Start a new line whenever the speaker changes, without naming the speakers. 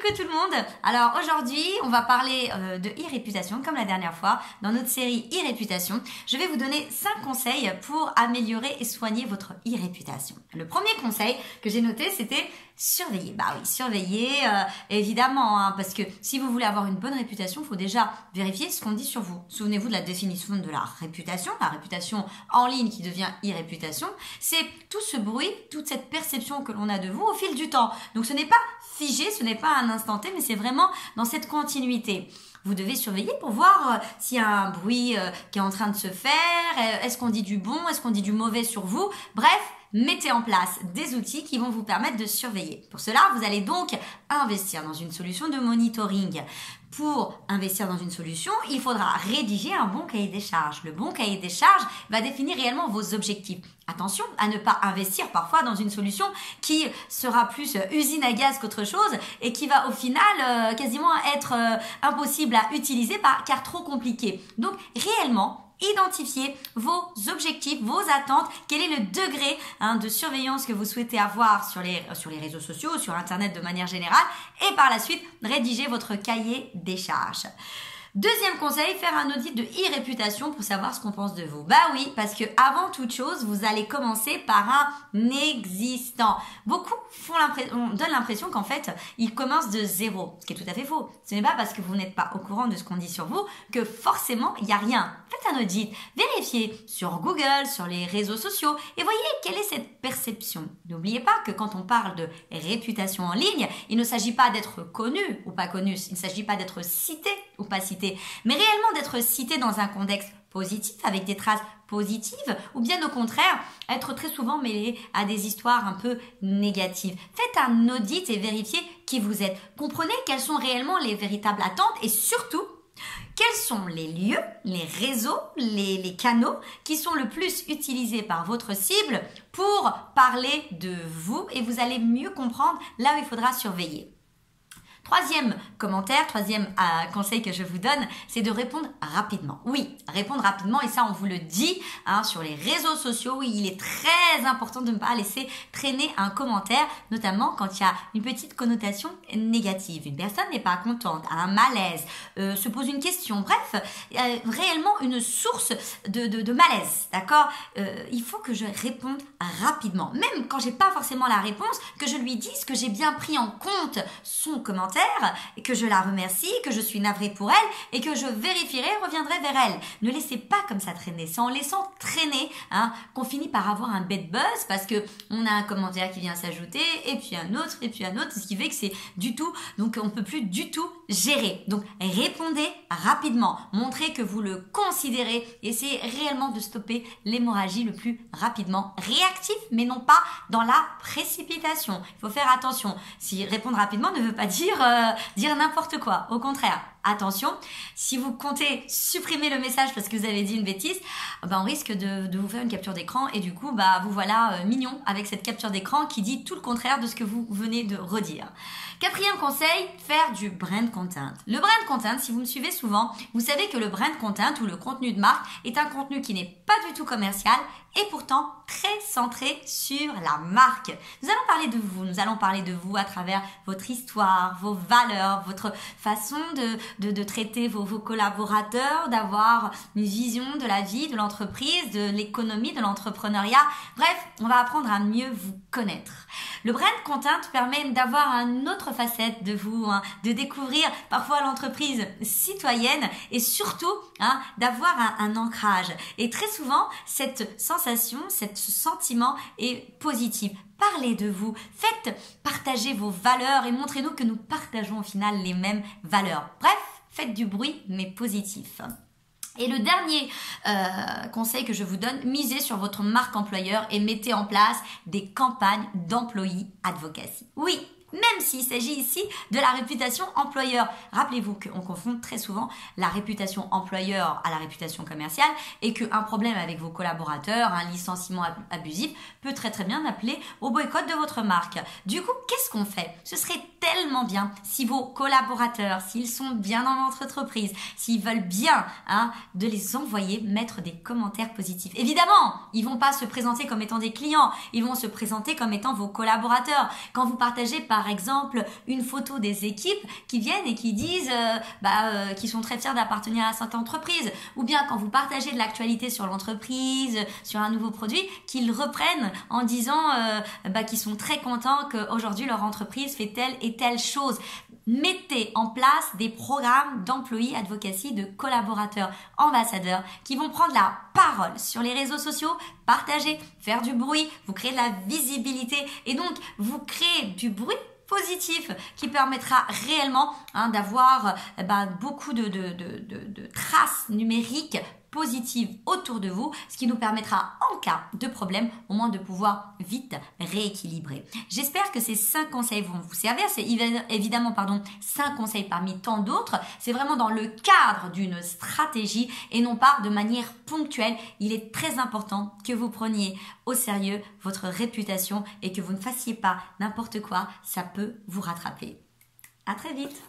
coucou tout le monde. Alors aujourd'hui, on va parler de e-réputation comme la dernière fois dans notre série e-réputation. Je vais vous donner 5 conseils pour améliorer et soigner votre e-réputation. Le premier conseil que j'ai noté, c'était surveiller. Bah oui, surveiller évidemment, hein, parce que si vous voulez avoir une bonne réputation, il faut déjà vérifier ce qu'on dit sur vous. Souvenez-vous de la définition de la réputation en ligne qui devient e-réputation. C'est tout ce bruit, toute cette perception que l'on a de vous au fil du temps. Donc ce n'est pas figé, ce n'est pas un instant T, mais c'est vraiment dans cette continuité. Vous devez surveiller pour voir s'il y a un bruit qui est en train de se faire, est-ce qu'on dit du bon, est-ce qu'on dit du mauvais sur vous. Bref, mettez en place des outils qui vont vous permettre de surveiller. Pour cela, vous allez donc investir dans une solution de monitoring. Pour investir dans une solution, il faudra rédiger un bon cahier des charges. Le bon cahier des charges va définir réellement vos objectifs. Attention à ne pas investir parfois dans une solution qui sera plus usine à gaz qu'autre chose et qui va au final quasiment être impossible à utiliser car trop compliqué. Donc réellement, identifiez vos objectifs, vos attentes, quel est le degré de surveillance que vous souhaitez avoir sur les réseaux sociaux, sur Internet de manière générale, et par la suite, rédigez votre cahier des charges. Deuxième conseil, faire un audit de e-réputation pour savoir ce qu'on pense de vous. Bah oui, parce que avant toute chose, vous allez commencer par un existant. Beaucoup donnent l'impression qu'en fait, ils commencent de zéro, ce qui est tout à fait faux. Ce n'est pas parce que vous n'êtes pas au courant de ce qu'on dit sur vous que forcément, il n'y a rien. Faites un audit, vérifiez sur Google, sur les réseaux sociaux et voyez quelle est cette perception. N'oubliez pas que quand on parle de réputation en ligne, il ne s'agit pas d'être connu ou pas connu, il ne s'agit pas d'être cité ou pas cité, mais réellement d'être cité dans un contexte positif, avec des traces positives, ou bien au contraire, être très souvent mêlé à des histoires un peu négatives. Faites un audit et vérifiez qui vous êtes. Comprenez quelles sont réellement les véritables attentes et surtout, quels sont les lieux, les réseaux, les canaux qui sont le plus utilisés par votre cible pour parler de vous et vous allez mieux comprendre là où il faudra surveiller. Troisième conseil que je vous donne, c'est de répondre rapidement. Oui, répondre rapidement et ça on vous le dit sur les réseaux sociaux. Oui, il est très important de ne pas laisser traîner un commentaire, notamment quand il y a une petite connotation négative. Une personne n'est pas contente, a un malaise, se pose une question. Bref, réellement une source de malaise, d'accord. Il faut que je réponde rapidement. Même quand j'ai pas forcément la réponse, que je lui dise que j'ai bien pris en compte son commentaire, et que je la remercie, que je suis navrée pour elle et que je vérifierai et reviendrai vers elle. Ne laissez pas comme ça traîner. C'est en laissant traîner qu'on finit par avoir un bad buzz parce que on a un commentaire qui vient s'ajouter et puis un autre, ce qui fait que c'est du tout, donc on peut plus du tout gérer. Donc répondez rapidement, montrez que vous le considérez et essayez réellement de stopper l'hémorragie le plus rapidement. Réactif, mais non pas dans la précipitation. Il faut faire attention. Si répondre rapidement ne veut pas dire n'importe quoi. Au contraire, attention, si vous comptez supprimer le message parce que vous avez dit une bêtise, on risque de vous faire une capture d'écran et du coup, vous voilà mignon avec cette capture d'écran qui dit tout le contraire de ce que vous venez de redire. Quatrième conseil, faire du brand content. Le brand content, si vous me suivez souvent, vous savez que le brand content ou le contenu de marque est un contenu qui n'est pas du tout commercial et pourtant très centré sur la marque. Nous allons parler de vous à travers votre histoire, vos valeurs, votre façon de traiter vos collaborateurs, d'avoir une vision de la vie, de l'entreprise, de l'économie, de l'entrepreneuriat. Bref, on va apprendre à mieux vous connaître. Le brand content permet d'avoir une autre facette de vous, de découvrir parfois l'entreprise citoyenne et surtout d'avoir un ancrage. Et très souvent, cette sensation, ce sentiment est positif. Parlez de vous, partagez vos valeurs et montrez-nous que nous partageons au final les mêmes valeurs. Bref, faites du bruit mais positif. Et le dernier conseil que je vous donne, misez sur votre marque employeur et mettez en place des campagnes d'employee advocacy. Oui, même s'il s'agit ici de la réputation employeur. Rappelez-vous qu'on confond très souvent la réputation employeur à la réputation commerciale et qu'un problème avec vos collaborateurs, un licenciement abusif peut très bien appeler au boycott de votre marque. Du coup, qu'est-ce qu'on fait? Ce serait tellement réellement bien, si vos collaborateurs, s'ils sont bien dans votre entreprise, s'ils veulent bien, de les envoyer mettre des commentaires positifs. Évidemment, ils vont pas se présenter comme étant des clients, ils vont se présenter comme étant vos collaborateurs. Quand vous partagez par exemple une photo des équipes qui viennent et qui disent qu'ils sont très fiers d'appartenir à cette entreprise, ou bien quand vous partagez de l'actualité sur l'entreprise, sur un nouveau produit, qu'ils reprennent en disant qu'ils sont très contents qu'aujourd'hui leur entreprise fait telle et telle chose. Mettez en place des programmes d'employee advocacy, de collaborateurs ambassadeurs qui vont prendre la parole sur les réseaux sociaux, partager, faire du bruit, vous créez de la visibilité et donc vous créez du bruit positif qui permettra réellement d'avoir beaucoup de traces numériques positives autour de vous, ce qui nous permettra en cas de problème au moins de pouvoir vite rééquilibrer. J'espère que ces 5 conseils vont vous servir. C'est évidemment 5 conseils parmi tant d'autres. C'est vraiment dans le cadre d'une stratégie et non pas de manière ponctuelle. Il est très important que vous preniez au sérieux votre réputation et que vous ne fassiez pas n'importe quoi. Ça peut vous rattraper. À très vite.